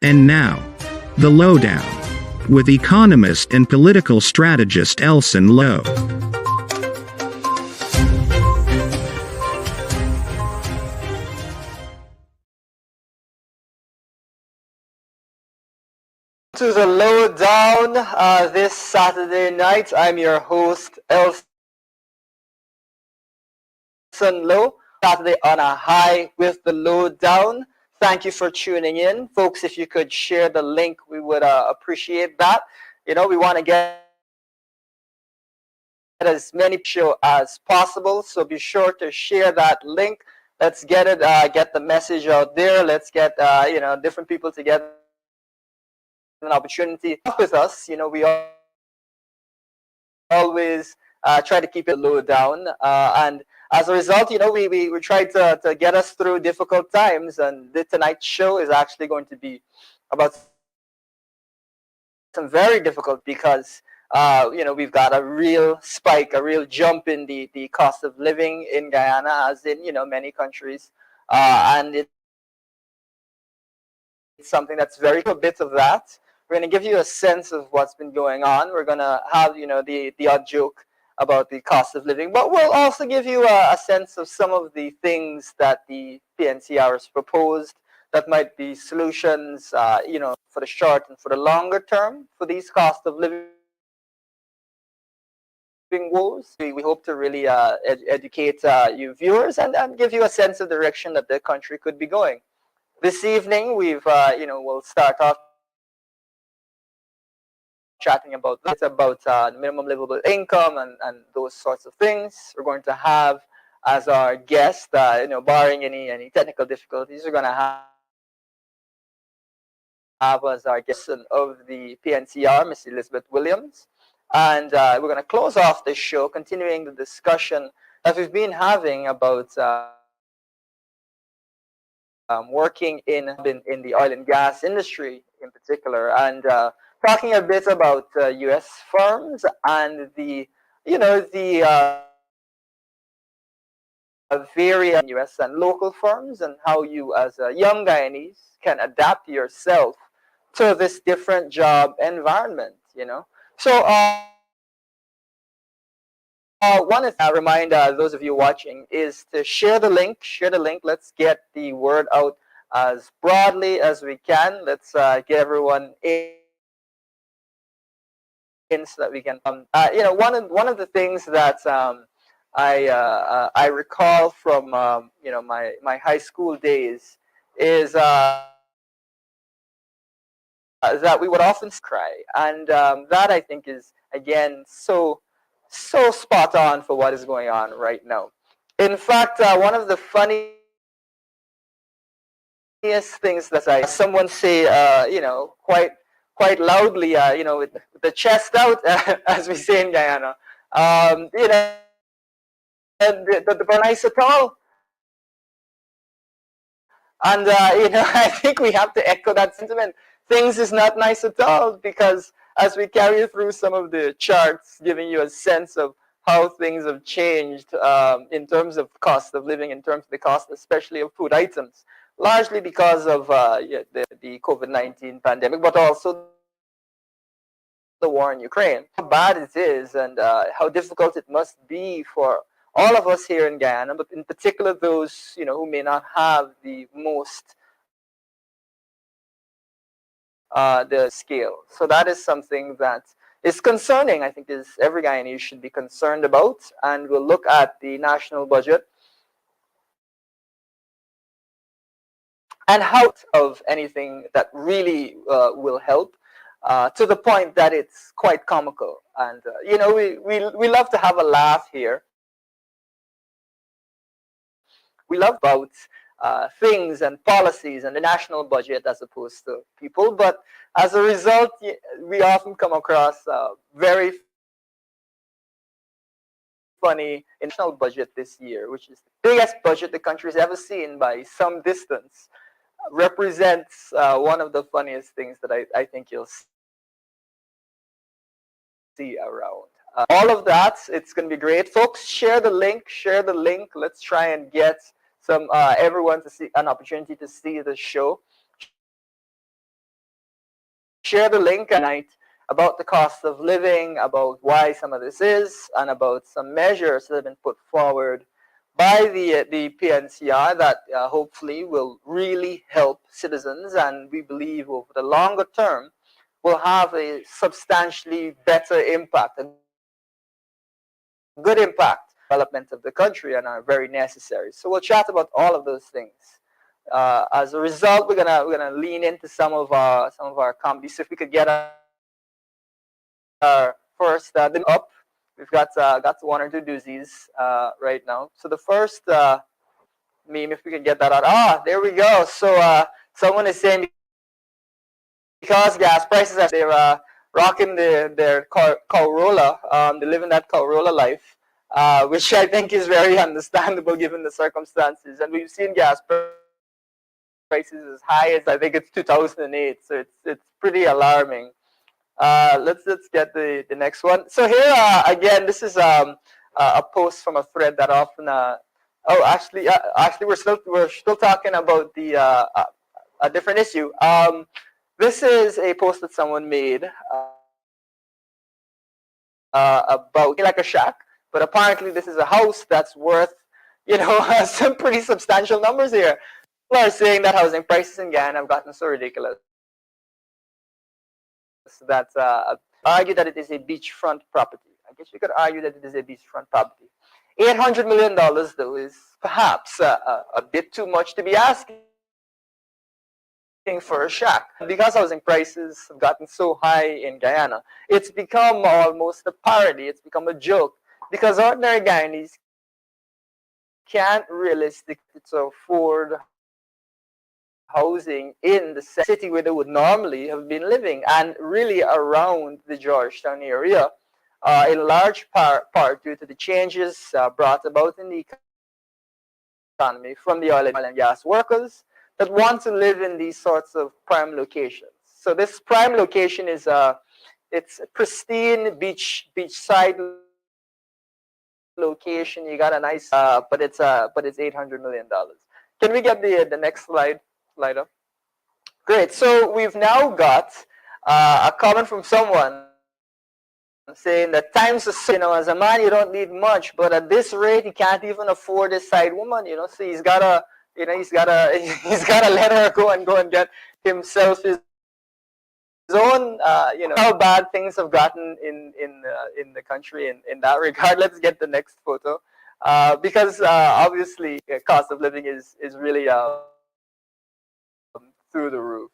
And now, The Lowdown, with economist and political strategist Elson Lowe. To The Lowdown this Saturday night. I'm your host, Elson Lowe. Saturday on a high with The Lowdown. Thank you for tuning in. Folks, if you could share the link, we would appreciate that. You know, we want to get as many shows as possible, so be sure to share that link. Let's get it, get the message out there. Let's get, different people together. An opportunity with us. You know, we always try to keep it low down. And as a result, you know, we try to get us through difficult times, and tonight's show is actually going to be about some very difficult because, we've got a real spike, a real jump in the cost of living in Guyana, as in, many countries. And it's something that's very a bit of that. We're going to give you a sense of what's been going on. We're going to have, the odd joke about the cost of living, but we'll also give you a sense of some of the things that the PNCR has proposed that might be solutions, for the short and for the longer term for these cost of living woes. We hope to really educate you viewers and give you a sense of the direction that the country could be going. This evening, we'll start off chatting about minimum livable income and those sorts of things. We're going to have as our guest, barring any technical difficulties, we're going to have as our guest of the PNCR, Miss Elizabeth Williams. And we're going to close off this show, continuing the discussion that we've been having about working in the oil and gas industry in particular, and talking a bit about U.S. firms and the various U.S. and local firms, and how you as a young Guyanese can adapt yourself to this different job environment. So one is remind those of you watching is to share the link. Let's get the word out as broadly as we can. Let's get everyone in so that we can one of the things that I recall from my high school days is that we would often cry, and that I think is again so spot on for what is going on right now. In fact, one of the funniest things that someone say quite loudly, with the chest out, as we say in Guyana, the nice at all. And, I think we have to echo that sentiment. Things is not nice at all, because as we carry through some of the charts, giving you a sense of how things have changed in terms of cost of living, in terms of the cost, especially of food items, largely because of the COVID-19 pandemic, but also the war in Ukraine. How bad it is, and how difficult it must be for all of us here in Guyana, but in particular those who may not have the most the scale. So that is something that is concerning. I think is every Guyanese should be concerned about, and we'll look at the national budget and how of anything that really will help. To the point that it's quite comical, and we love to have a laugh here. We love about things and policies and the national budget as opposed to people. But as a result, we often come across very funny national budget this year, which is the biggest budget the country's ever seen by some distance, represents one of the funniest things that I think you'll see around. All of that, it's going to be great. Folks, share the link, share the link. Let's try and get some everyone to see an opportunity to see the show. Share the link tonight about the cost of living, about why some of this is, and about some measures that have been put forward by the PNCR that hopefully will really help citizens, and we believe over the longer term will have a substantially better impact, a good impact, development of the country, and are very necessary. So we'll chat about all of those things. As a result, we're gonna lean into some of our comedies. So if we could get our first them up, we've got one or two doozies right now. So the first meme, if we can get that out. Ah, there we go. So someone is saying because gas prices are they're rocking their Corolla, they're living that Corolla life, which I think is very understandable given the circumstances. And we've seen gas prices as high as I think it's 2008, so it's pretty alarming. Let's get the next one. So here again, this is a post from a thread that often. Oh, actually, we're still talking about the a different issue. This is a post that someone made about like a shack, but apparently this is a house that's worth some pretty substantial numbers here. People are saying that housing prices in Ghana have gotten so ridiculous that argue that it is a beachfront property. I guess you could argue that it is a beachfront property. $800 million, though, is perhaps a bit too much to be asking for a shack. Because housing prices have gotten so high in Guyana, it's become almost a parody. It's become a joke because ordinary Guyanese can't realistically afford housing in the city where they would normally have been living, and really around the Georgetown area, in large part due to the changes brought about in the economy from the oil and gas workers that want to live in these sorts of prime locations. So this prime location is it's a pristine beachside location. You got a nice, but it's $800 million. Can we get the next slide up? Great. So we've now got a comment from someone saying that times are, as a man you don't need much, but at this rate he can't even afford a side woman. So he's gotta let her go and get himself his own. How bad things have gotten in the country in that regard. Let's get the next photo, because obviously cost of living is really through the roof.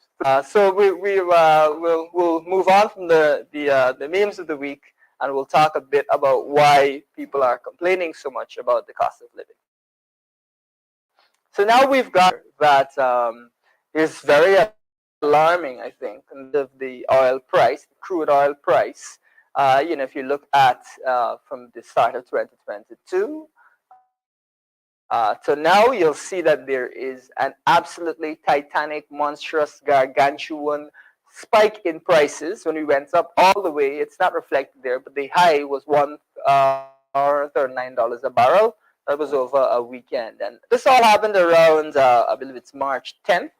So we'll move on from the memes of the week, and we'll talk a bit about why people are complaining so much about the cost of living. So now we've got that is very alarming, I think, of the oil price, the crude oil price. If you look at from the start of 2022. So now you'll see that there is an absolutely titanic, monstrous, gargantuan spike in prices when we went up all the way. It's not reflected there, but the high was $139 a barrel. That was over a weekend. And this all happened around, I believe it's March 10th.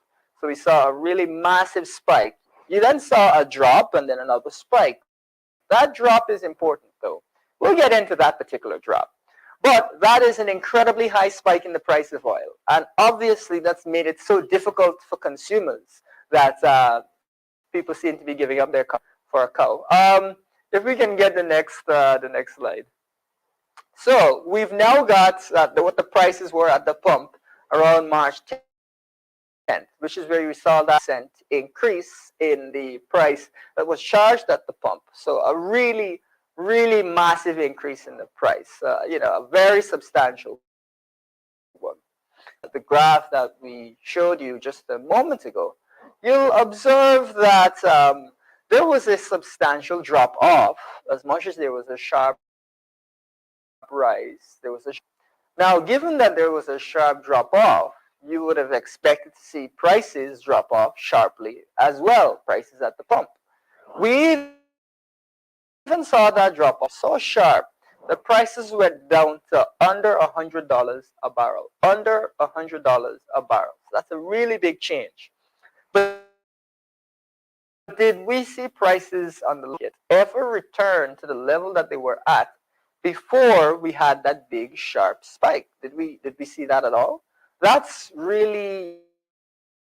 So we saw a really massive spike. You then saw a drop and then another spike. That drop is important, though. We'll get into that particular drop. But that is an incredibly high spike in the price of oil. And obviously that's made it so difficult for consumers that people seem to be giving up their car for a cow. If we can get the next slide. So we've now got what the prices were at the pump around March 10th, which is where we saw that cent increase in the price that was charged at the pump. So a really massive increase in the price, a very substantial one. the graph that we showed you just a moment ago, you'll observe that there was a substantial drop off. As much as there was a sharp rise, now, given that there was a sharp drop off, you would have expected to see prices drop off sharply as well, prices at the pump. We even saw that drop off so sharp the prices went down to under $100 a barrel. Under $100 a barrel. So that's a really big change. But did we see prices on the market ever return to the level that they were at before we had that big sharp spike? Did we see that at all? That's really,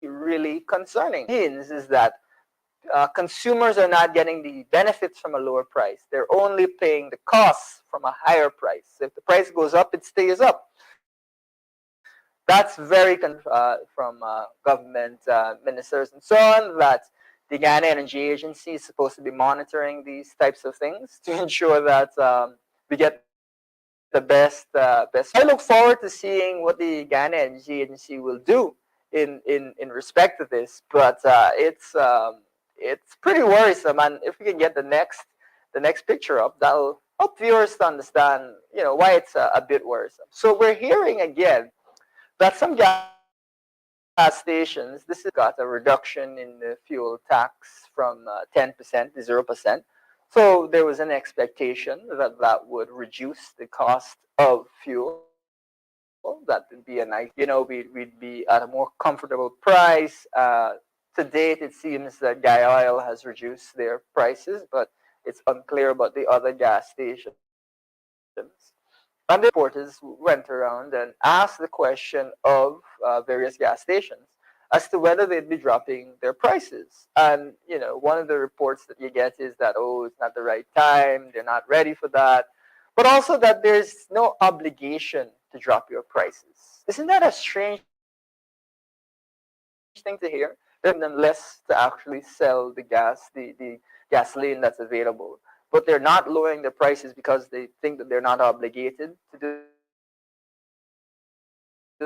really concerning. What it means is that consumers are not getting the benefits from a lower price. They're only paying the costs from a higher price. So if the price goes up, it stays up. That's very from government ministers and so on, that the Ghana Energy Agency is supposed to be monitoring these types of things to ensure that we get the best. I look forward to seeing what the Ghana Energy Agency will do in respect to this, but it's pretty worrisome. And if we can get the next picture up, that'll help viewers to understand, why it's a bit worrisome. So we're hearing again that some gas stations, this has got a reduction in the fuel tax from 10% to 0%. So there was an expectation that that would reduce the cost of fuel. That would be a nice, we'd be at a more comfortable price. To date, it seems that Guy Oil has reduced their prices, but it's unclear about the other gas stations. And the reporters went around and asked the question of various gas stations as to whether they'd be dropping their prices. And, one of the reports that you get is that, it's not the right time, they're not ready for that, but also that there's no obligation to drop your prices. Isn't that a strange thing to hear? Them less to actually sell the gasoline that's available. But they're not lowering the prices because they think that they're not obligated to do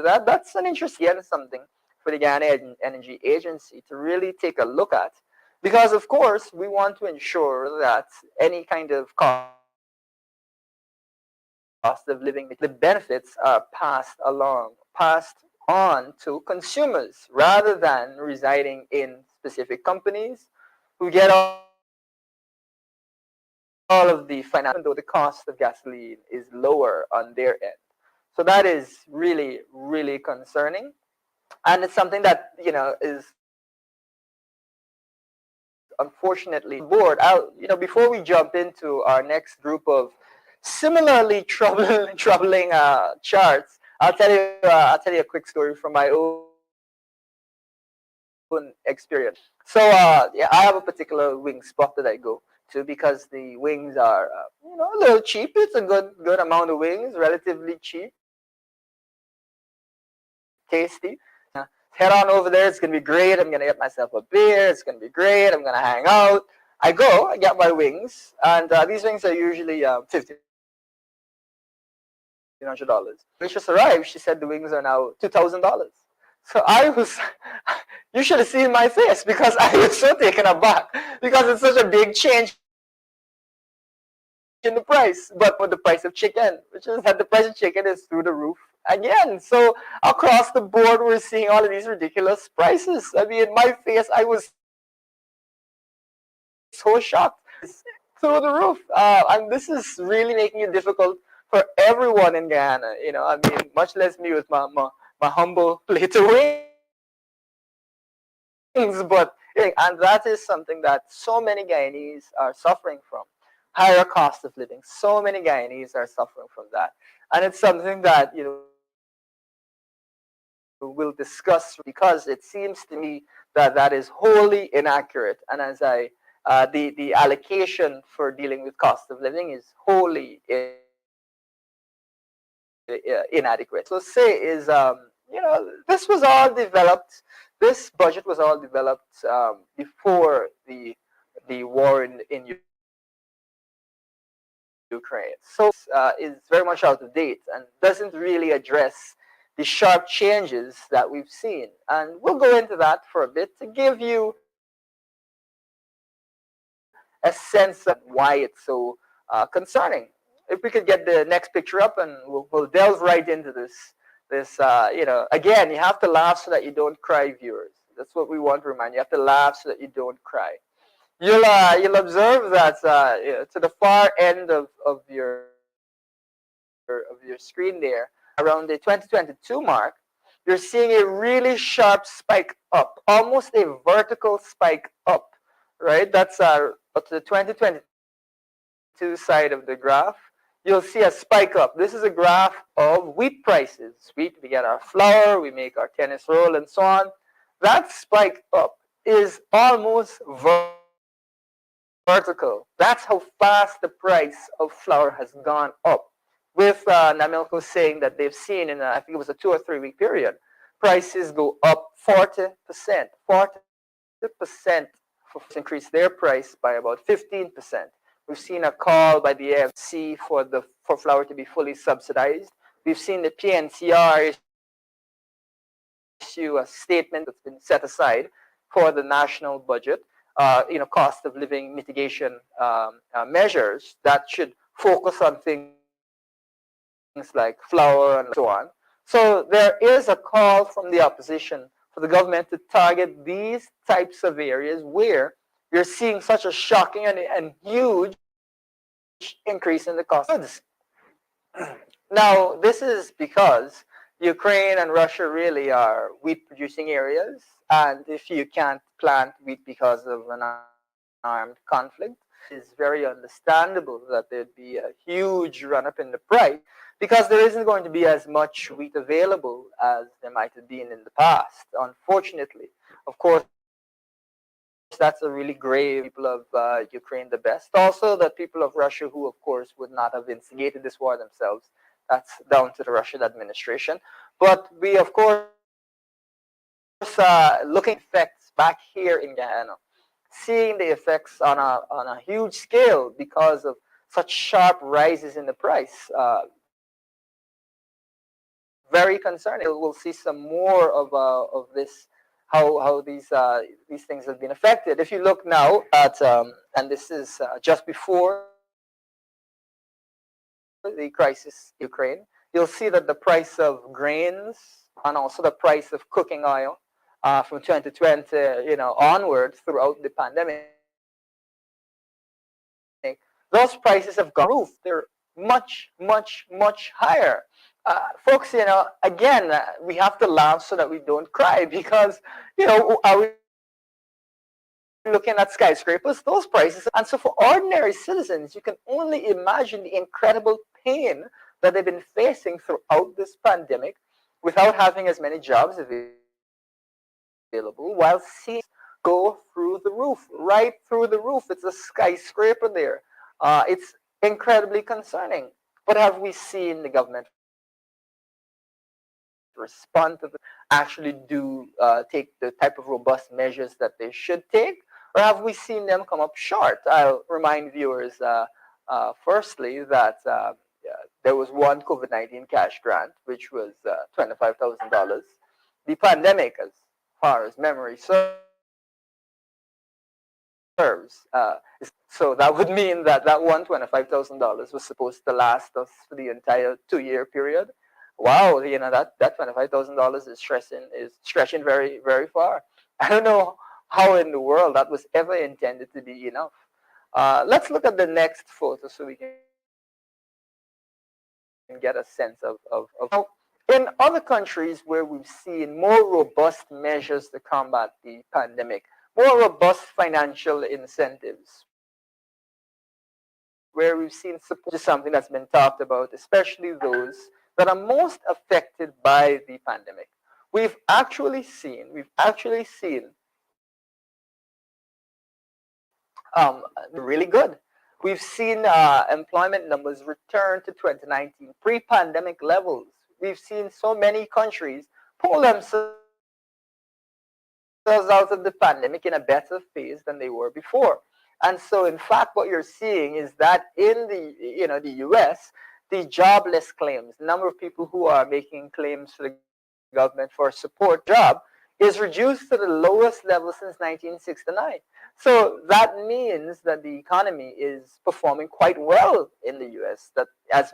that. That's an interesting something for the Ghana Energy Agency to really take a look at. Because, of course, we want to ensure that any kind of cost of living, the benefits are passed on to consumers rather than residing in specific companies who get all of the financial, though the cost of gasoline is lower on their end. So that is really, really concerning. And it's something that, is unfortunately bored. Before we jump into our next group of similarly troubling charts, I'll tell you a quick story from my own experience. So I have a particular wing spot that I go to because the wings are a little cheap. It's a good amount of wings, relatively cheap, tasty. Head on over there. It's gonna be great. I'm gonna get myself a beer. It's gonna be great. I'm gonna hang out. I get my wings, and these wings are usually $1,500. Waitress arrived. She said the wings are now $2,000. So you should have seen my face because I was so taken aback because it's such a big change in the price. But with the price of chicken, which is that the price of chicken is through the roof again. So across the board, we're seeing all of these ridiculous prices. I mean, my face, I was so shocked. It's through the roof. And this is really making it difficult for everyone in Guyana. I mean, much less me with my humble plate of wings. But, and that is something that so many Guyanese are suffering from. Higher cost of living. So many Guyanese are suffering from that. And it's something that, we'll discuss because it seems to me that that is wholly inaccurate. And as the allocation for dealing with cost of living is wholly inadequate. So this was all developed. This budget was all developed before the war in Ukraine. So is very much out of date and doesn't really address the sharp changes that we've seen. And we'll go into that for a bit to give you a sense of why it's so concerning. If we could get the next picture up, and we'll delve right into this. Again, you have to laugh so that you don't cry, viewers. That's what we want to remind you. You have to laugh so that you don't cry. You'll observe that to the far end of your screen there, around the 2022 mark, you're seeing a really sharp spike up, almost a vertical spike up, right? That's up to the 2022 side of the graph. You'll see a spike up. This is a graph of wheat prices. Wheat, we get our flour, we make our tennis roll, and so on. That spike up is almost vertical. That's how fast the price of flour has gone up. With Namilco saying that they've seen in, I think it was a 2 or 3 week period, prices go up 40%. 40% increase their price by about 15%. We've seen a call by the AFC for flour to be fully subsidized. We've seen the PNCR issue a statement that's been set aside for the national budget, cost of living mitigation measures that should focus on things like flour and so on. So there is a call from the opposition for the government to target these types of areas where you're seeing such a shocking and huge increase in the cost of goods. Now, this is because Ukraine and Russia really are wheat producing areas, and if you can't plant wheat because of an armed conflict, it's very understandable that there'd be a huge run up in the price because there isn't going to be as much wheat available as there might have been in the past, unfortunately. Of course, that's a really grave people of Ukraine the best. Also, the people of Russia who, of course, would not have instigated this war themselves. That's down to the Russian administration. But we, of course, looking at effects back here in Guyana, seeing the effects on a huge scale because of such sharp rises in the price. Very concerning. We'll see some more of this, how these things have been affected. If you look now at, and this is just before the crisis in Ukraine, you'll see that the price of grains and also the price of cooking oil from 2020, onward throughout the pandemic, those prices have gone roof. They're much, much, much higher. Folks, again, we have to laugh so that we don't cry because, are we looking at skyscrapers, those prices? And so for ordinary citizens, you can only imagine the incredible pain that they've been facing throughout this pandemic without having as many jobs available, while seeing go through the roof, right through the roof. It's a skyscraper there. It's incredibly concerning. But have we seen the government respond to actually take the type of robust measures that they should take, or have we seen them come up short? I'll remind viewers, firstly, that there was one COVID-19 cash grant, which was $25,000. The pandemic, as far as memory serves, so that would mean that one $25,000 was supposed to last us for the entire 2-year period. Wow, that $25,000 is stretching very, very far. I don't know how in the world that was ever intended to be enough. Let's look at the next photo so we can get a sense of how in other countries where we've seen more robust measures to combat the pandemic, more robust financial incentives, where we've seen support is something that's been talked about, especially those that are most affected by the pandemic. We've actually seen really good. We've seen employment numbers return to 2019 pre-pandemic levels. We've seen so many countries pull themselves out of the pandemic in a better phase than they were before. And so, in fact, what you're seeing is that in the U.S., the jobless claims, the number of people who are making claims for the government for a support job is reduced to the lowest level since 1969. So that means that the economy is performing quite well in the US, that as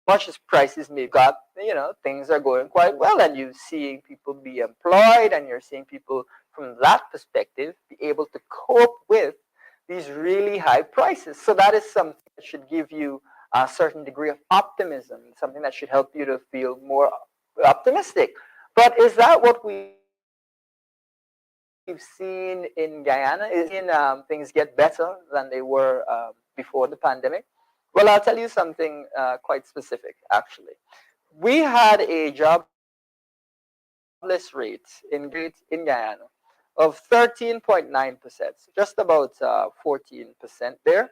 much as prices may go up, things are going quite well, and you're seeing people be employed, and you're seeing people from that perspective be able to cope with these really high prices. So that is something that should give you a certain degree of optimism, something that should help you to feel more optimistic. But is that what we've seen in Guyana? Is things get better than they were before the pandemic? Well, I'll tell you something quite specific, actually. We had a jobless rate in Guyana of 13.9%, just about 14% there,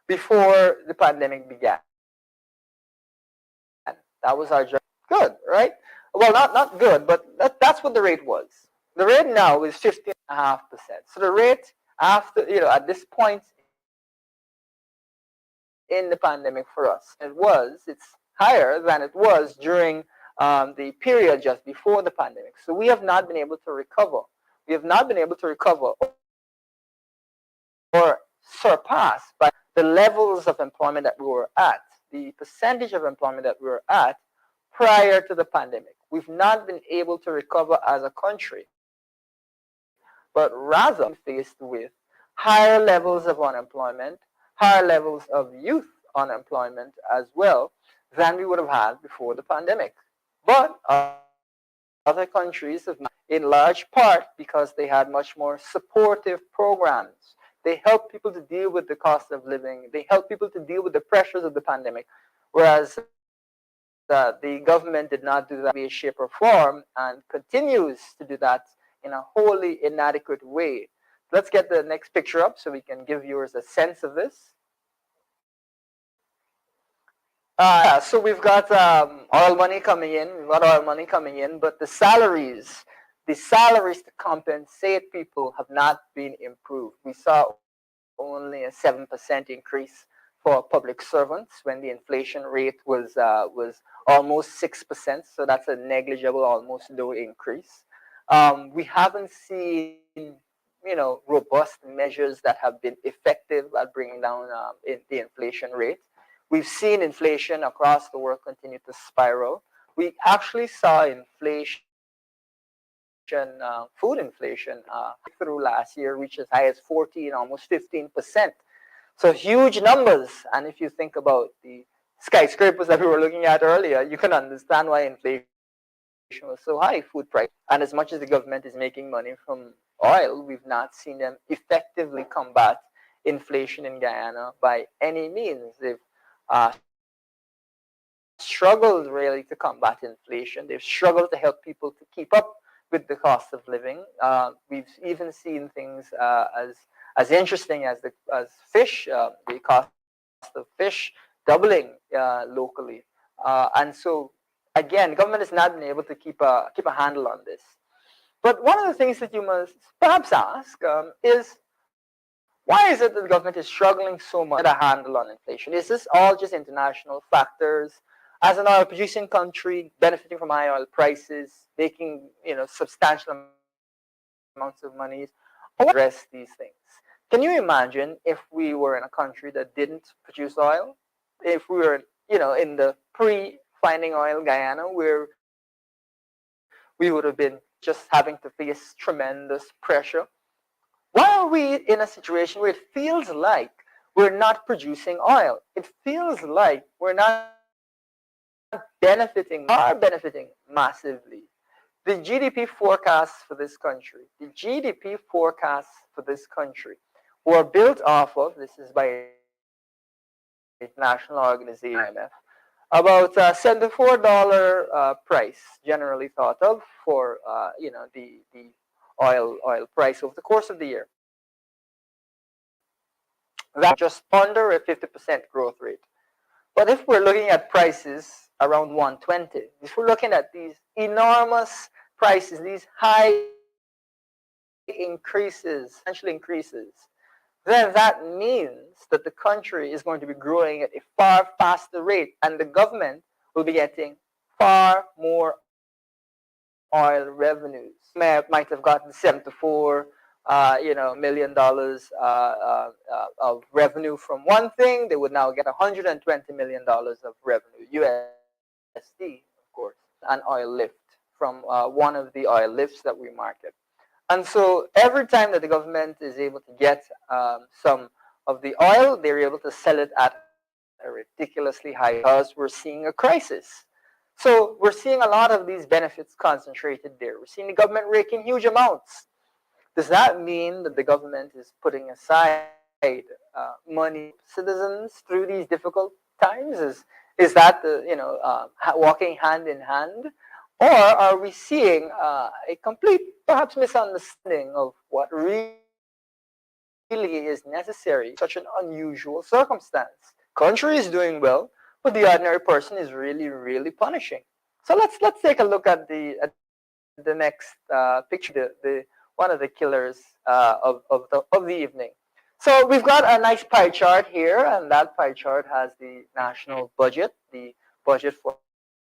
before the pandemic began. That was our job. Good, right? Well, not good, but that's what the rate was. The rate now is 15.5%. So the rate after, at this point in the pandemic for us, it's higher than it was during the period just before the pandemic. So we have not been able to recover. We have not been able to recover or surpass by the levels of employment that we were at, the percentage of employment that we were at prior to the pandemic. We've not been able to recover as a country, but rather faced with higher levels of unemployment, higher levels of youth unemployment as well than we would have had before the pandemic. But other countries have, in large part because they had much more supportive programs. They help people to deal with the cost of living. They help people to deal with the pressures of the pandemic, whereas the government did not do that in a shape or form and continues to do that in a wholly inadequate way. Let's get the next picture up so we can give viewers a sense of this. So we've got oil money coming in. We've got oil money coming in, but the salaries to compensate people have not been improved. We saw only a 7% increase for public servants when the inflation rate was almost 6%. So that's a negligible, almost no increase. We haven't seen robust measures that have been effective at bringing down the inflation rate. We've seen inflation across the world continue to spiral. We actually saw inflation, food inflation, through last year reach as high as 14, almost 15%. So huge numbers. And if you think about the skyscrapers that we were looking at earlier, you can understand why inflation was so high, food price. And as much as the government is making money from oil, we've not seen them effectively combat inflation in Guyana by any means. They've struggled really to combat inflation. They've struggled to help people to keep up with the cost of living. We've even seen things as interesting as fish, the cost of fish doubling locally. And so again, government has not been able to keep a handle on this. But one of the things that you must perhaps ask is, why is it that the government is struggling so much to get a handle on inflation? Is this all just international factors? As an oil-producing country, benefiting from high oil prices, making substantial amounts of money, or address these things? Can you imagine if we were in a country that didn't produce oil? If we were, in the pre-finding oil Guyana, where we would have been just having to face tremendous pressure? Why are we in a situation where it feels like we're not producing oil? It feels like we're not benefiting, are benefiting massively. The GDP forecasts for this country, were built off of, this is by international organization, IMF, about $74 price, generally thought of for the oil price over the course of the year. That's just under a 50% growth rate. But if we're looking at prices around 120, if we're looking at these enormous prices, these high increases, essential increases, then that means that the country is going to be growing at a far faster rate, and the government will be getting far more oil revenues. Might have gotten $74 million of revenue from one thing. They would now get $120 million of revenue, USD, of course, an oil lift from one of the oil lifts that we market. And so every time that the government is able to get some of the oil, they're able to sell it at a ridiculously high because we're seeing a crisis. So we're seeing a lot of these benefits concentrated there. We're seeing the government raking huge amounts. Does that mean that the government is putting aside money for citizens through these difficult times? Is that walking hand in hand? Or are we seeing a complete, perhaps, misunderstanding of what really is necessary in such an unusual circumstance? Country is doing well, but the ordinary person is really, really punishing. So let's take a look at the next picture, the one of the killers of the evening. So we've got a nice pie chart here, and that pie chart has the national budget, the budget for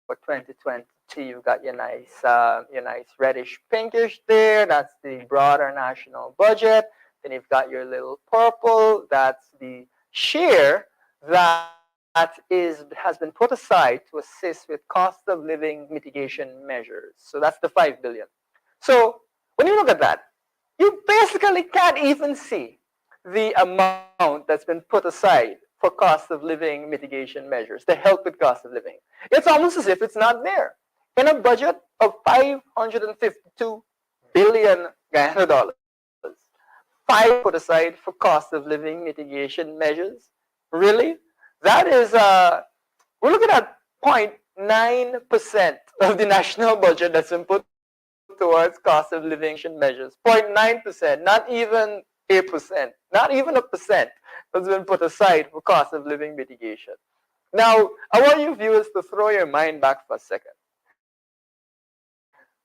2022. You've got your nice reddish pinkish there. That's the broader national budget. Then you've got your little purple. That's the share that has been put aside to assist with cost of living mitigation measures. So that's the $5 billion. So when you look at that, you basically can't even see the amount that's been put aside for cost of living mitigation measures to help with cost of living. It's almost as if it's not there. In a budget of $552 billion dollars, $5 put aside for cost of living mitigation measures. Really? That is, we're looking at 0.9% of the national budget that's been put towards cost of living measures. 0.9%, not even a percent, not even a percent that's been put aside for cost of living mitigation. Now, I want you viewers to throw your mind back for a second.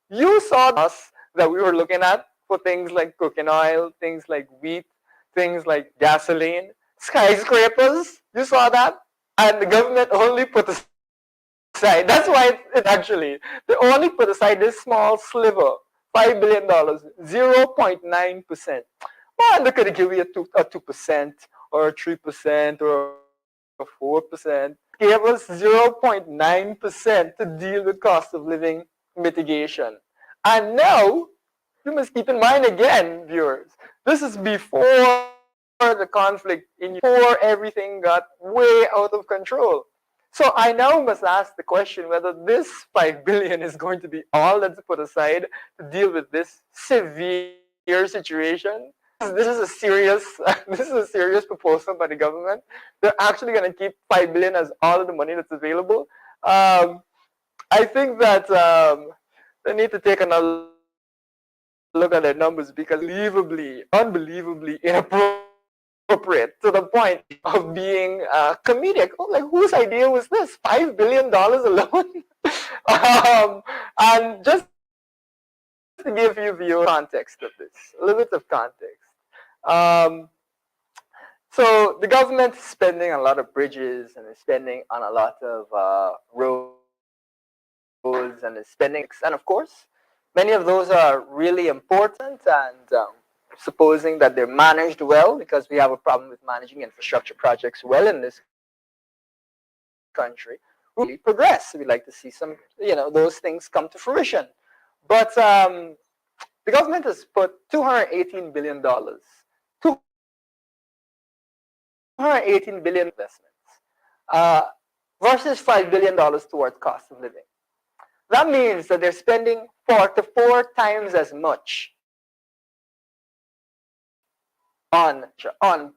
You saw us that we were looking at for things like cooking oil, things like wheat, things like gasoline, skyscrapers. You saw that? And the government only put aside, that's why it actually, they only put aside this small sliver, $5 billion, 0.9%. Well, they could give you a 2% or a 3% or a 4%. Gave us 0.9% to deal with cost of living mitigation. And now, you must keep in mind again, viewers, this is before the conflict, before everything got way out of control. So I now must ask the question whether this $5 billion is going to be all that's put aside to deal with this severe situation. This is a serious proposal by the government. They're actually going to keep $5 billion as all of the money that's available. I think that they need to take another look at their numbers because unbelievably inappropriate to the point of being comedic. Oh, like, whose idea was this? $5 billion alone? And just to give you view context of this, a little bit of context. So the government is spending on a lot of bridges and is spending on a lot of roads and is spending, and of course, many of those are really important and supposing that they're managed well, because we have a problem with managing infrastructure projects well in this country, really progress. We'd like to see some, those things come to fruition. But the government has put $218 billion, $218 billion investments versus $5 billion towards cost of living. That means that they're spending 4 to 4 times as much on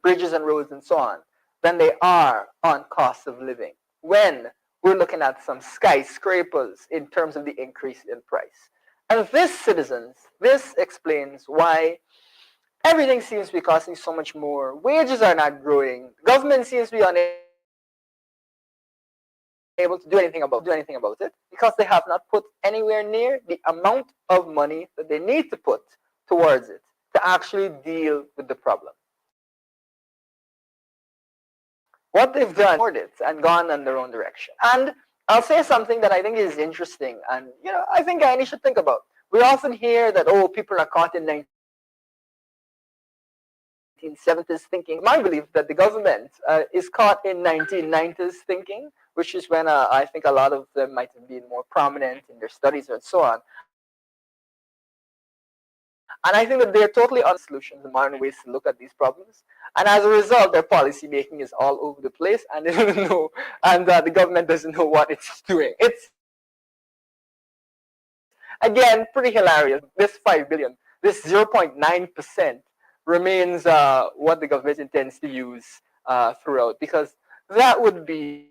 bridges and roads and so on than they are on cost of living, when we're looking at some skyscrapers in terms of the increase in price. And this, citizens, this explains why everything seems to be costing so much more. Wages are not growing. Government seems to be unable to do anything about it because they have not put anywhere near the amount of money that they need to put towards it to actually deal with the problem. What they've done is it and gone in their own direction. And I'll say something that I think is interesting, and I think Annie should think about. We often hear that people are caught in 1970s thinking. My belief that the government is caught in 1990s thinking, which is when I think a lot of them might have been more prominent in their studies and so on. And I think that they're totally on solutions, the modern ways to look at these problems. And as a result, their policy making is all over the place, and they don't know, and the government doesn't know what it's doing. It's again pretty hilarious. This 5 billion, this 0.9% remains what the government intends to use throughout, because that would be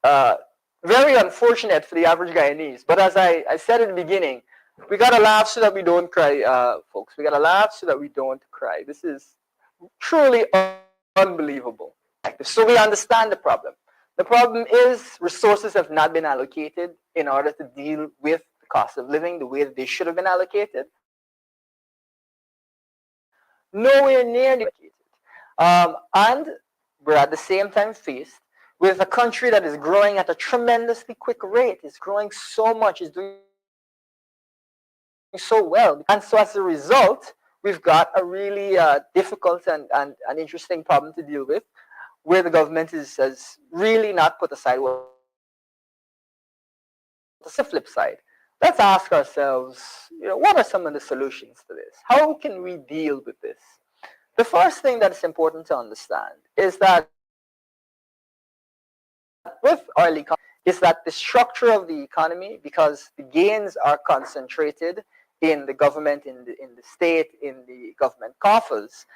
uh, very unfortunate for the average Guyanese. But as I said in the beginning, we gotta laugh so that we don't cry, folks. We gotta laugh so that we don't cry. This is truly unbelievable. So we understand the problem. The problem is resources have not been allocated in order to deal with the cost of living the way that they should have been allocated. Nowhere near allocated. And we're at the same time faced with a country that is growing at a tremendously quick rate. It's growing so much. It's doing so well. And so as a result, we've got a really difficult and an interesting problem to deal with, where the government has really not put aside what the flip side. Let's ask ourselves, what are some of the solutions to this? How can we deal with this? The first thing that's important to understand is that with oil economy, is that the structure of the economy, because the gains are concentrated in the government, in the state, in the government coffers,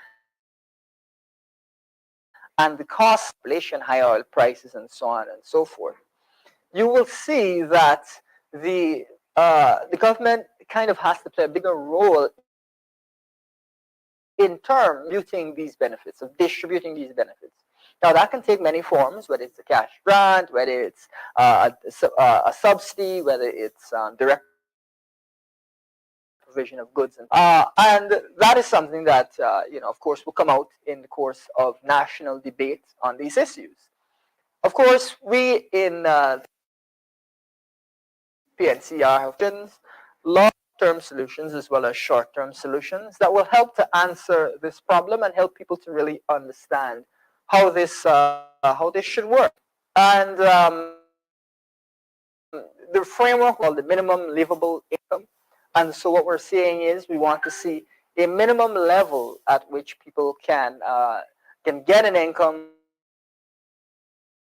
and the cost, inflation, high oil prices, and so on and so forth, you will see that the government kind of has to play a bigger role in terms of distributing these benefits. Now, that can take many forms, whether it's a cash grant, whether it's a subsidy, whether it's direct provision of goods, and that is something that of course, will come out in the course of national debate on these issues. Of course, we in PNCR have long-term solutions as well as short-term solutions that will help to answer this problem and help people to really understand how this should work. And the framework called the minimum livable income. And so what we're saying is we want to see a minimum level at which people can get an income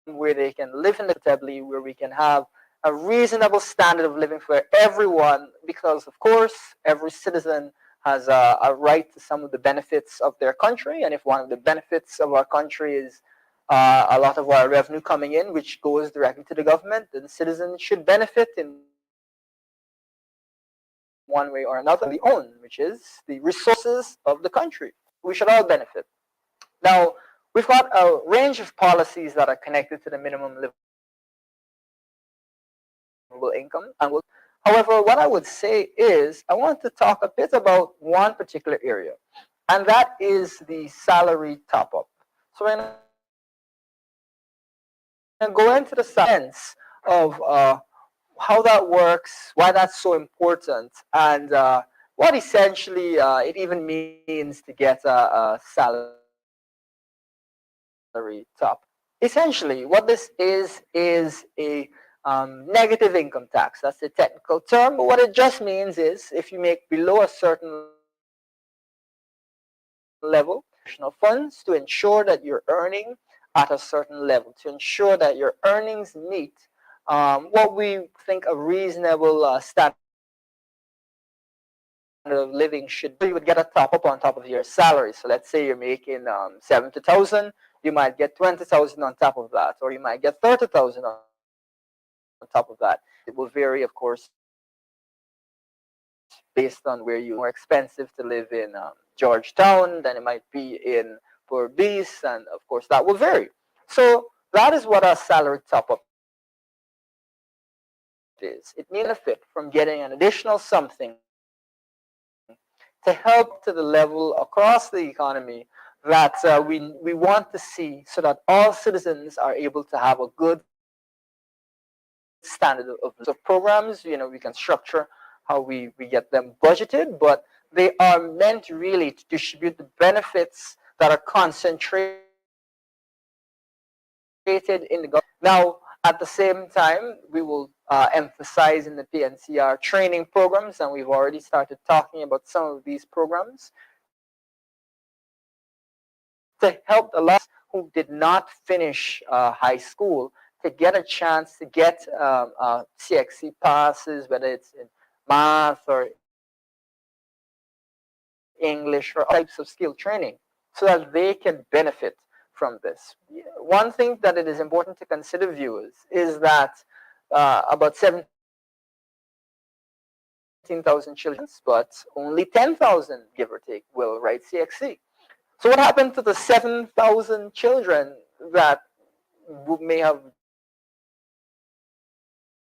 where they can live comfortably, where we can have a reasonable standard of living for everyone, because of course every citizen has a right to some of the benefits of their country, and if one of the benefits of our country is a lot of our revenue coming in, which goes directly to the government, then citizens should benefit in one way or another, we own, which is the resources of the country. We should all benefit. Now, we've got a range of policies that are connected to the minimum livable income. However, what I would say is I want to talk a bit about one particular area, and that is the salary top-up. So we're going to go into the sense of how that works, why that's so important, and what essentially it even means to get a salary top. Essentially, what this is a negative income tax. That's the technical term, but what it just means is if you make below a certain level, additional funds to ensure that you're earning at a certain level, to ensure that your earnings meet what we think a reasonable standard of living should be. You would get a top up on top of your salary. So let's say you're making 70,000, you might get 20,000 on top of that, or you might get 30,000 on top of that. It will vary, of course, based on where you're more expensive to live in Georgetown than it might be in Port Beast, and of course that will vary. So that is what a salary top up is. It means benefit from getting an additional something to help to the level across the economy that we want to see so that all citizens are able to have a good standard of programs. We can structure how we get them budgeted, but they are meant really to distribute the benefits that are concentrated in the government. Now, at the same time, we will emphasize in the PNCR training programs, and we've already started talking about some of these programs to help the lot of citizens who did not finish high school to get a chance to get CXC passes, whether it's in math or English or other types of skill training, so that they can benefit from this. One thing that it is important to consider, viewers, is that about 17,000 children but only 10,000, give or take, will write CXC. So what happened to the 7,000 children that may have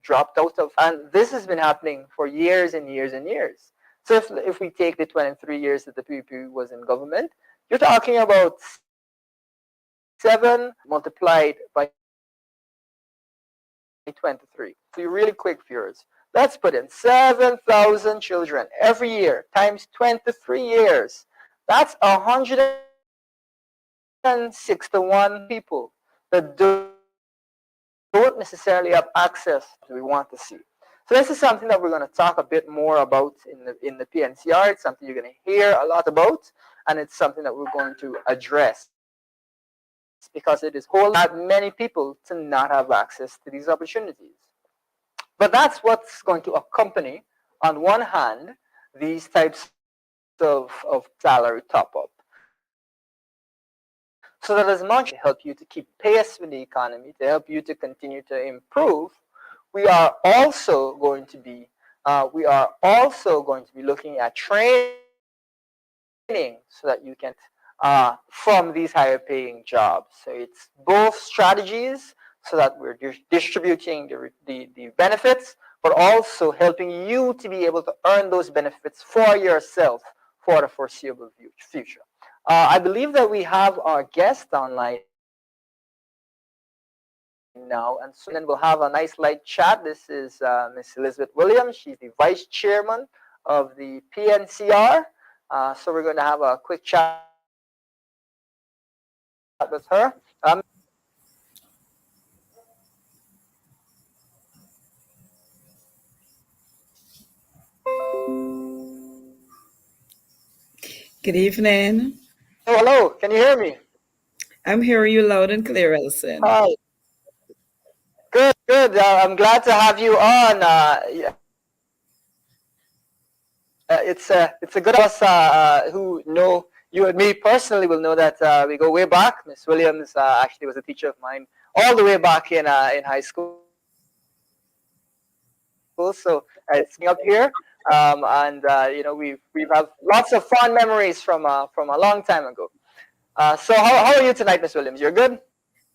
dropped out of high school? And this has been happening for years and years and years. So if we take the 23 years that the PPP was in government, you're talking about 7 multiplied by 23. So you really quick, viewers. Let's put in 7,000 children every year times 23 years. That's 161 people that don't necessarily have access to the programs we want to see. So this is something that we're going to talk a bit more about in the PNCR. It's something you're going to hear a lot about, and it's something that we're going to address because it is holding back many people to not have access to these opportunities. But that's what's going to accompany, on one hand, these types of salary top up. So that as much as we want to help you to keep pace with the economy, to help you to continue to improve, we are also going to be looking at training so that you can benefit from these higher paying jobs. So it's both strategies so that we're distributing the benefits, but also helping you to be able to earn those benefits for yourself for the foreseeable future. I believe that we have our guest online now, and soon we'll have a nice light chat. This is Miss Elizabeth Williams. She's the vice chairman of the PNCR. So we're going to have a quick chat with her. Miss Elizabeth, can you hear me? Good evening. Hello, can you hear me? I'm hearing you loud and clear, Elson. Hi. Good, good. I'm glad to have you on. It's a good of us who know you and me personally will know that we go way back. Miss Williams actually was a teacher of mine all the way back in high school. So it's me up here, and we have lots of fond memories from a long time ago. So how are you tonight, Miss Williams? You're good.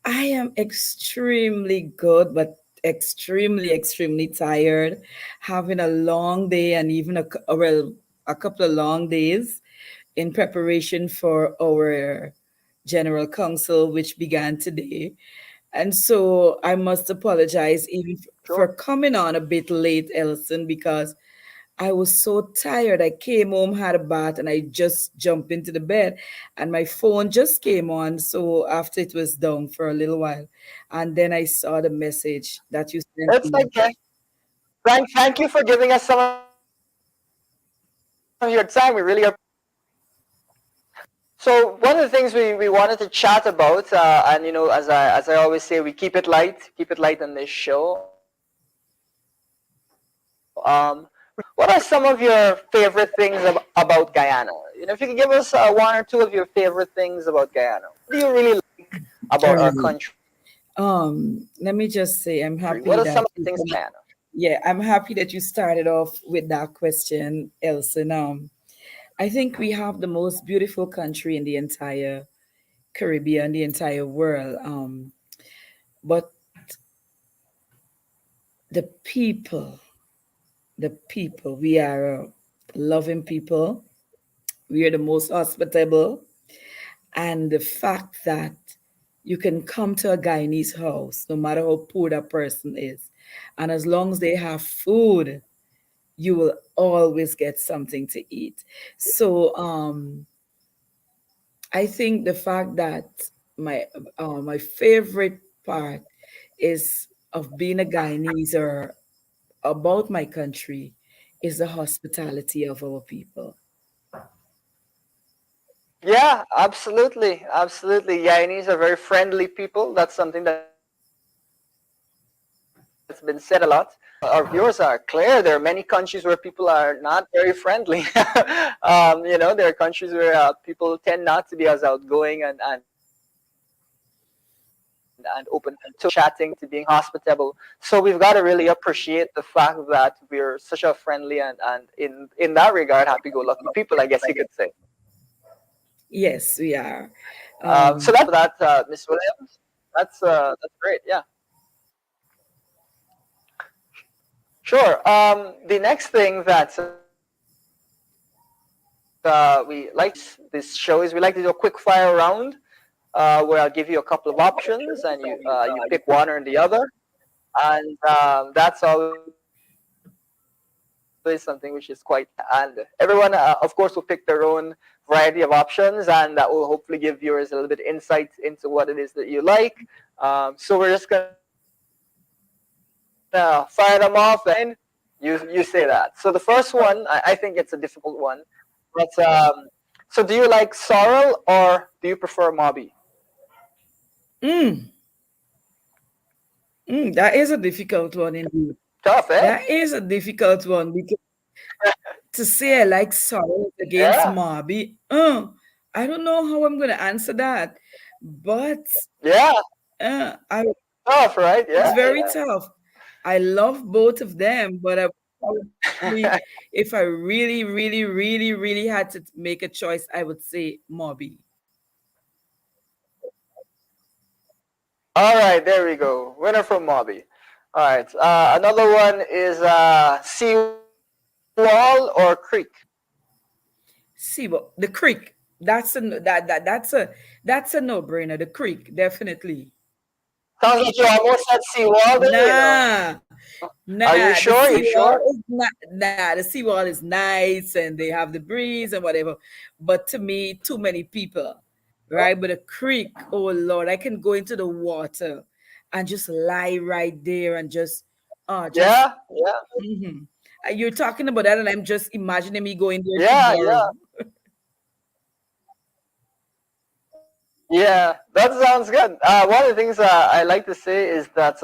I am extremely good, but extremely tired. Having a long day and even a couple of long days in preparation for our general council, which began today. And so I must apologize even for Sure. coming on a bit late, Elson, because I was so tired. I came home, had a bath, and I just jumped into the bed. And my phone just came on. So after it was down for a little while. And then I saw the message that you sent It's me. okay. Thank you for giving us some of your time. We really appreciate it. So one of the things we wanted to chat about, and as I always say, we keep it light on this show. What are some of your favorite things about Guyana? If you could give us one or two of your favorite things about Guyana. What do you really like All about our right. country? Let me just say I'm What are happy some of that the things about Guyana? yeah, I'm happy that you started off with that question, Elson. I think we have the most beautiful country in the entire Caribbean, the entire world. But the people, we are loving people. We are the most hospitable. And the fact that you can come to a Guyanese house, no matter how poor that person is, and as long as they have food, you will always get something to eat. So I think the fact that my favorite part is of being a Guyanese or about my country is the hospitality of our people. Yeah, absolutely, absolutely. Guyanese are very friendly people. That's something that's been said a lot. Our viewers are clear. There are many countries where people are not very friendly. There are countries where people tend not to be as outgoing and open to chatting, to being hospitable. So we've got to really appreciate the fact that we're such a friendly and in that regard, happy-go-lucky people, I guess you could say. Yes, we are. So Um, that's for that, Miss Williams. That's great. Yeah, sure. The next thing that we like to do this show is we like to do a quick fire round, where I'll give you a couple of options and you pick one or the other, and that's always something which is quite fun. And everyone, of course, will pick their own variety of options, and that will hopefully give viewers a little bit insight into what it is that you like. So we're just gonna fire them off, and you say that. So the first one, I think it's a difficult one, but so do you like sorrel or do you prefer mobby? mm, that is a difficult one indeed. Tough, eh? That is a difficult one because to say I like sorrow against Yeah, Marby, I don't know how I'm going to answer that. But yeah, I tough, right? it's Yeah, very yeah. tough. I love both of them, but I probably, if I really, really, really, really had to make a choice, I would say Mobby. All right, there we go. Winner from Mobby. All right, another one is seawall or creek. See, but the creek. That's a no brainer. The creek, definitely. Sounds like you almost said seawall there. Nah, Are you nah. The sure? You seawall sure? is not. Nah, the seawall is nice and they have the breeze and whatever. But to me, too many people, right? But a creek, oh Lord, I can go into the water and just lie right there and just. Yeah, yeah, Mhm. You're talking about that, and I'm just imagining me going there yeah, yeah, tomorrow. yeah. That sounds good. One of the things I like to say is that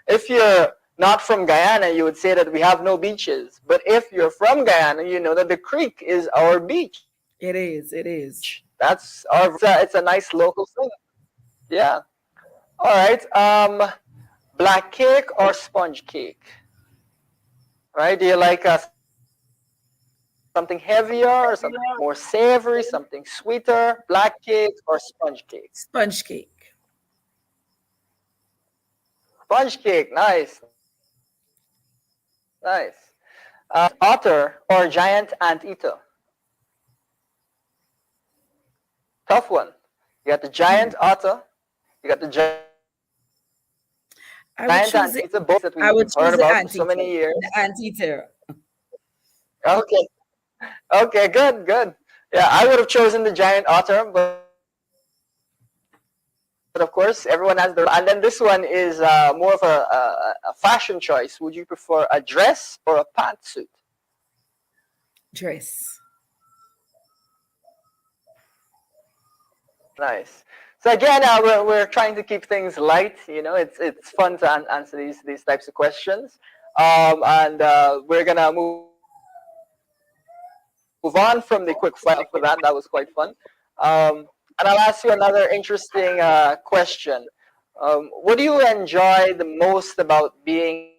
if you're not from Guyana, you would say that we have no beaches. But if you're from Guyana, you know that the creek is our beach. It is. It That's is. our version. It's a nice local thing. Yeah. All right. Black cake or sponge cake? Right? Do you like something heavier or something more savory, something sweeter? Black cake or sponge cake? Sponge cake. Sponge cake. Nice, nice. Giant otter or giant anteater? Tough one. You got the giant otter. You got the giant anteater. Both these things that we've I heard would about choose for it. so many I years. would choose the anteater. Okay. The anteater. Okay, okay, good, good. Yeah, I would have chosen the giant otter, but of course, everyone has their own preference. And then this one is more of a fashion choice. Would you prefer a dress or a pantsuit? Dress. Nice. So again, we're trying to keep things light. You know, it's fun to answer these types of questions. And we're gonna move on from the quick fire round for that. That was quite fun. And I'll ask you another interesting question. What do you enjoy the most about being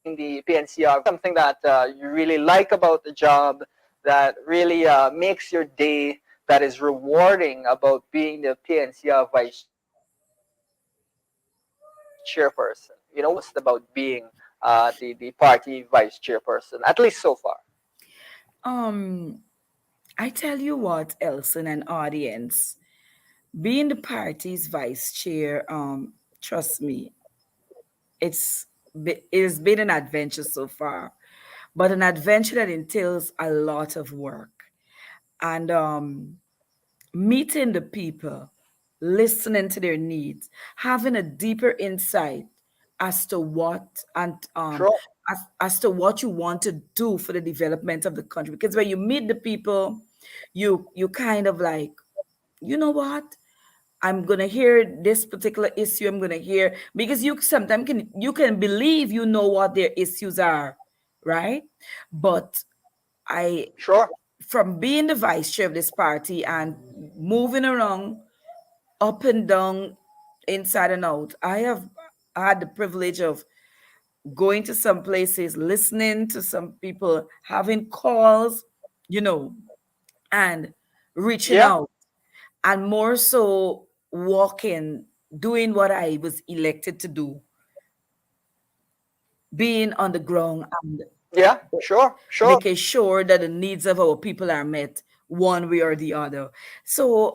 the PNCR? Something that you really like about the job that really makes your day, that is rewarding about being the PNCR vice chairperson? You know, what do you like the most about being the party vice chairperson, at least so far? Um, I tell you what, Elson and audience, being the party's vice chair, trust me, it's been an adventure so far, but an adventure that entails a lot of work. And meeting the people, listening to their needs, having a deeper insight as to what and Sure. as to what you want to do for the development of the country. Because when you meet the people, you kind of like, you know what? I'm gonna hear this particular issue. I'm gonna hear because you sometimes can believe you know what their issues are, right? But I Sure. from being the vice chair of this party and moving around up and down, inside and out, I have had the privilege of going to some places, listening to some people, having calls, you know, and reaching Yeah. out, and more so walking, doing what I was elected to do, being on the ground and Yeah. Sure. Sure. making sure that the needs of our people are met one way or the other. So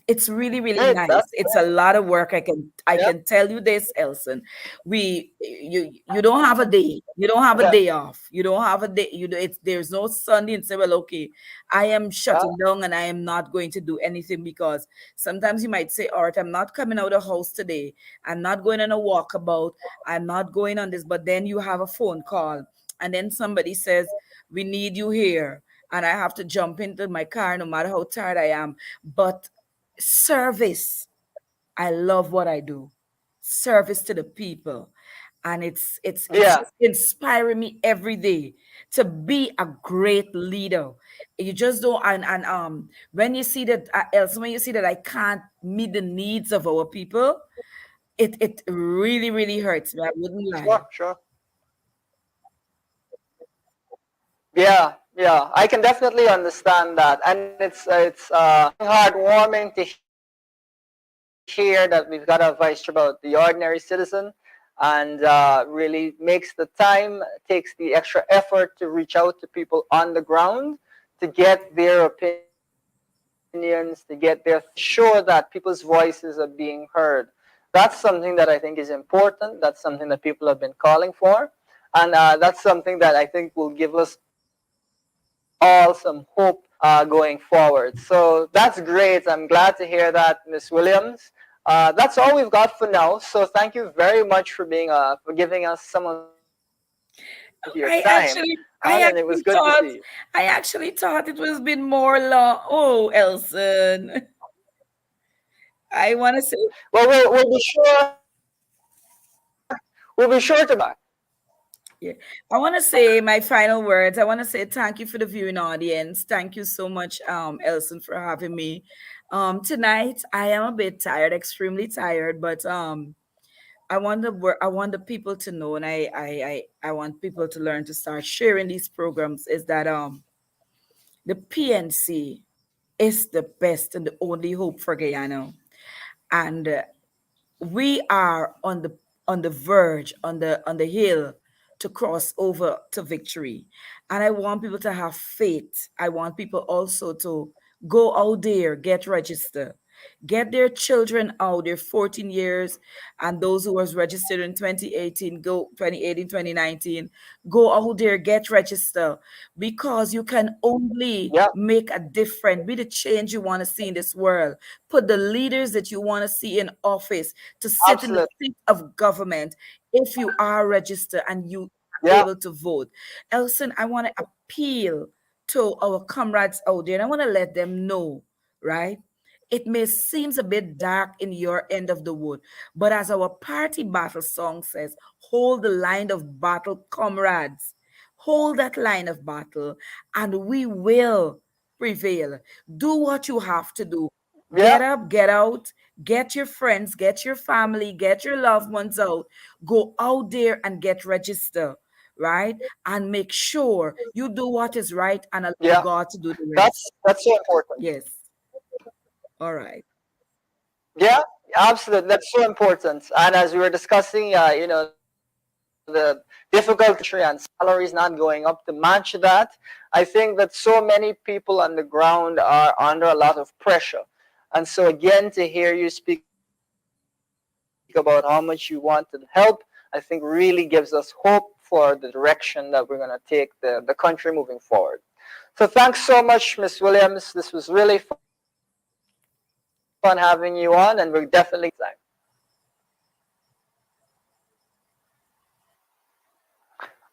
it's really really Great. nice. That's It's a great. lot of work. I Yeah. can tell you this, Elson. You don't have a day. You don't have a Okay. day off. You don't have a day. It's there's no Sunday and say, well, okay, I am Yeah. shutting down and I am not going to do anything, because sometimes you might say, all right, I'm not coming out of the house today. I'm not going on a walkabout. I'm not going on this. But then you have a phone call, and then somebody says, we need you here, and I have to jump into my car no matter how tired I am. But service, I love what I do. Service to the people. And it's Yeah. just inspiring me every day to be a great leader. You just don't, and when you see that else when you see that I can't meet the needs of our people, it really really hurts me. I wouldn't lie. Sure. Sure. Yeah. Yeah. I can definitely understand that, and it's heartwarming to hear that we've got a vice chair about the ordinary citizen, and really makes the time, takes the extra effort to reach out to people on the ground to get their opinions, to get their sure that people's voices are being heard. That's something that I think is important. That's something that people have been calling for, and that's something that I think will give us all some hope going forward. So that's great. I'm glad to hear that, Miss Williams. That's all we've got for now. So thank you very much for giving us some of your time, and it was good to see you. I actually thought it was been more long. Oh, Elson, I want to say, Well, we'll be sure to bring you back. yeah, I want to say my final words. I want to say thank you for the viewing audience. Thank you so much, Elson, for having me. Tonight I am a bit tired, extremely tired, but I want the people to know, and I want people to learn to start sharing these programs. Is that the PNC is the best and the only hope for Guyana, and we are on the verge, on the hill to cross over to victory. And I want people to have faith. I want people also to go out there, get registered, get their children out, their 14 years, and those who was registered in 2018, go 2018, 2019, go out there, get registered, because you can only Yeah, make a difference, be the change you want to see in this world, put the leaders that you want to see in office to sit in the absolutely. seat of government if you are registered and you are Yeah, able to vote. Elson, I want to appeal to our comrades out there, and I want to let them know, right? It may seems a bit dark in your end of the wood, but as our party battle song says, hold the line of battle, comrades. Hold that line of battle, and we will prevail. Do what you have to do. Get yeah, up, get out, get your friends, get your family, get your loved ones out. Go out there and get registered, right? And make sure you do what is right and allow yeah. God to do the rest. That's so important. Yes. All right. Yeah, absolutely. That's so important. And as we were discussing, the the difficulty and salaries not going up to match that. I think that so many people on the ground are under a lot of pressure. And so again, to hear you speak about how much you wanted help, I think really gives us hope for the direction that we're going to take the country moving forward. So thanks so much, Ms. Williams. This was really fun having you on, and we're definitely time.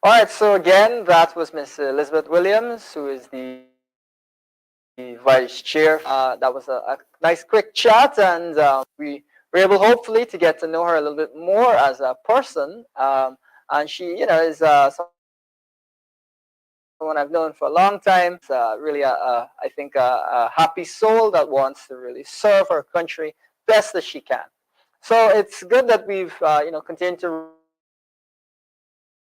All right, so again, that was Ms. Elizabeth Williams, who is the vice chair. That was a nice quick chat, and we were able, hopefully, to get to know her a little bit more as a person. And she, is someone I've known for a long time. It's really, I think, a happy soul that wants to really serve her country best as she can. So it's good that we've, continued to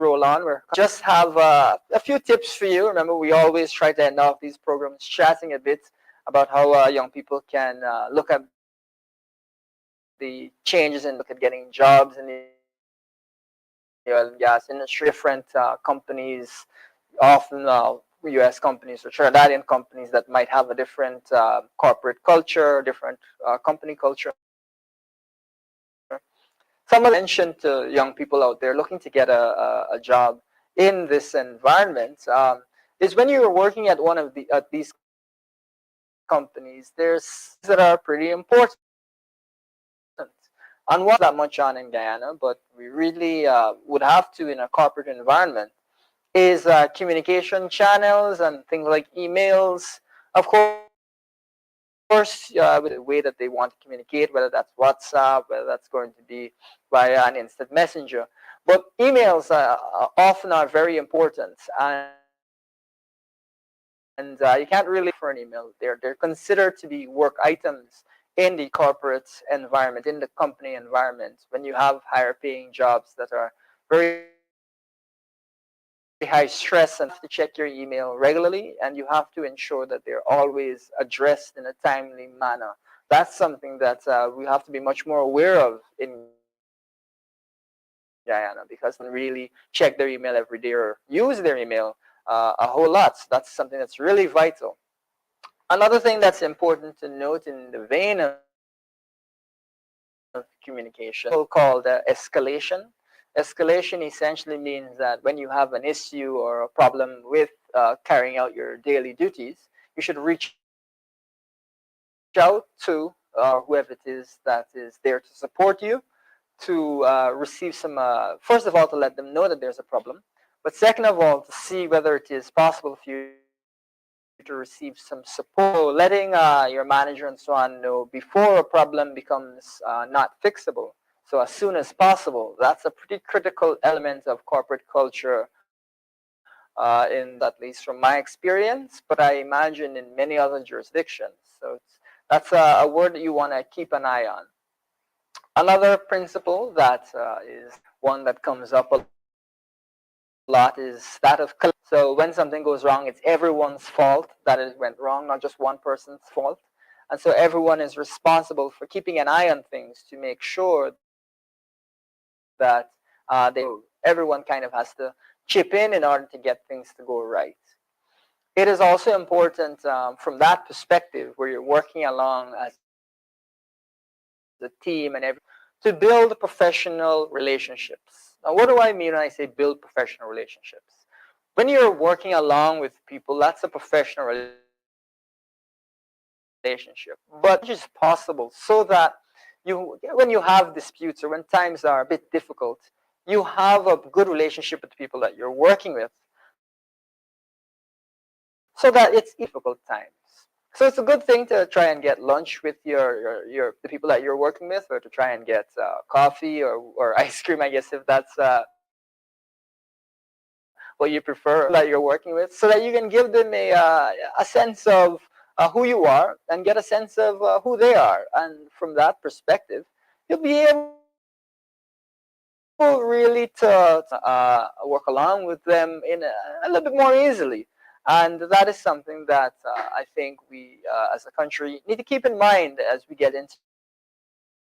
roll on. We just have a few tips for you. Remember, we always try to end off these programs chatting a bit about how young people can look at the changes and look at getting jobs in the oil and gas industry. Different companies, often U.S. companies or Trinidadian companies that might have a different corporate culture, different company culture. Someone mentioned to young people out there looking to get a job in this environment is when you're working at one of these companies, there's things that are pretty important. And one that much on in Guyana, but we really would have to in a corporate environment is communication channels and things like emails. Of course, with the way that they want to communicate, whether that's WhatsApp, whether that's going to be via an instant messenger. But emails often are very important, and you can't really for an email. They're considered to be work items in the corporate environment, in the company environment, when you have higher paying jobs that are very high stress and have to check your email regularly, and you have to ensure that they're always addressed in a timely manner. That's something that we have to be much more aware of in Guyana, because they really check their email every day or use their email a whole lot. So that's something that's really vital. Another thing that's important to note in the vein of communication called escalation. Escalation essentially means that when you have an issue or a problem with carrying out your daily duties, you should reach out to whoever it is that is there to support you, to receive some, first of all, to let them know that there's a problem, but second of all, to see whether it is possible for you to receive some support. So letting your manager and so on know before a problem becomes not fixable. So as soon as possible, that's a pretty critical element of corporate culture, in at least from my experience, but I imagine in many other jurisdictions. So that's a word that you want to keep an eye on. Another principle that is one that comes up a lot is that of collective. So when something goes wrong, it's everyone's fault that it went wrong, not just one person's fault. And so everyone is responsible for keeping an eye on things to make sure that everyone kind of has to chip in order to get things to go right. It is also important from that perspective, where you're working along as a team and to build professional relationships. Now, what do I mean when I say build professional relationships? When you're working along with people, that's a professional relationship. But it is possible so that when you have disputes or when times are a bit difficult, you have a good relationship with the people that you're working with, so that it's difficult times. So it's a good thing to try and get lunch with the people that you're working with, or to try and get coffee or ice cream, I guess, if that's what you prefer that you're working with, so that you can give them a sense of who you are and get a sense of who they are. And from that perspective, you'll be able really to work along with them in a little bit more easily. And that is something that I think we as a country need to keep in mind as we get into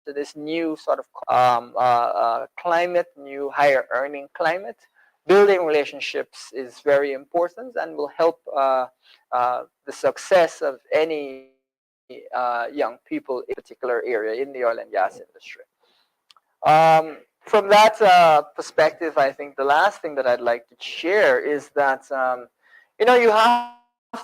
to this new sort of climate, new higher earning climate, building relationships is very important and will help the success of any young people in a particular area in the oil and gas industry. From that perspective, I think the last thing that I'd like to share is that you have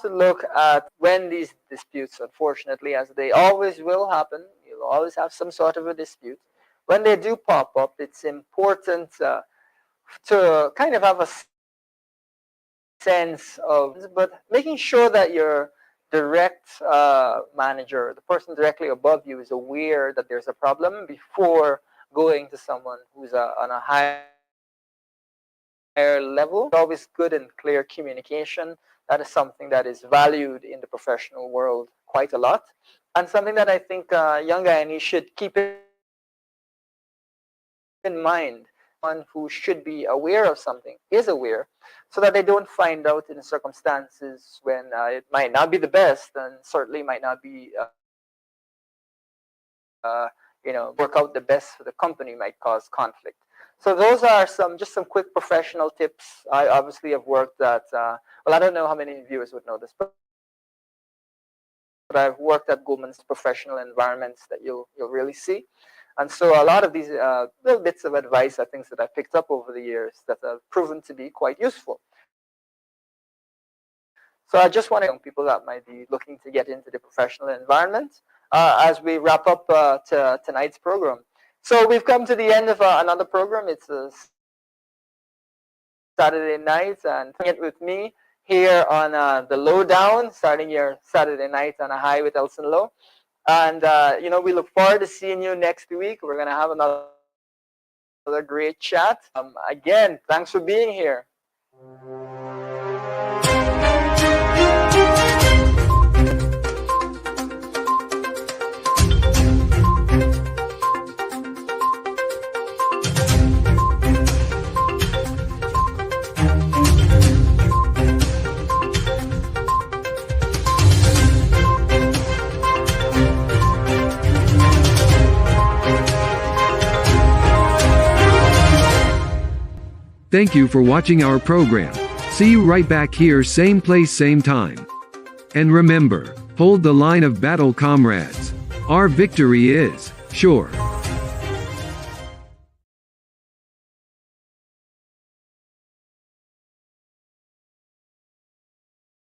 to look at when these disputes, unfortunately, as they always will happen, you'll always have some sort of a dispute. When they do pop up, it's important to kind of have a sense of, but making sure that your direct manager, the person directly above you, is aware that there's a problem before going to someone who's on a higher level. It's always good and clear communication. That is something that is valued in the professional world quite a lot, and something that I think young Guyanese should keep in mind. One who should be aware of something is aware, so that they don't find out in circumstances when it might not be the best and certainly might not be work out the best for the company, might cause conflict. So those are some quick professional tips. I obviously have worked at I don't know how many viewers would know this, but I've worked at Goldman's professional environments that you'll really see. And so a lot of these little bits of advice are things that I picked up over the years that have proven to be quite useful. So I just want to young people that might be looking to get into the professional environment as we wrap up tonight's program. So we've come to the end of another program. It's a Saturday night, and it with me here on the Lowdown, starting your Saturday night on a high with Elson Low. And we look forward to seeing you next week. We're going to have another great chat. Again, thanks for being here. Thank you for watching our program. See you right back here, same place, same time. And remember, hold the line of battle, comrades. Our victory is sure.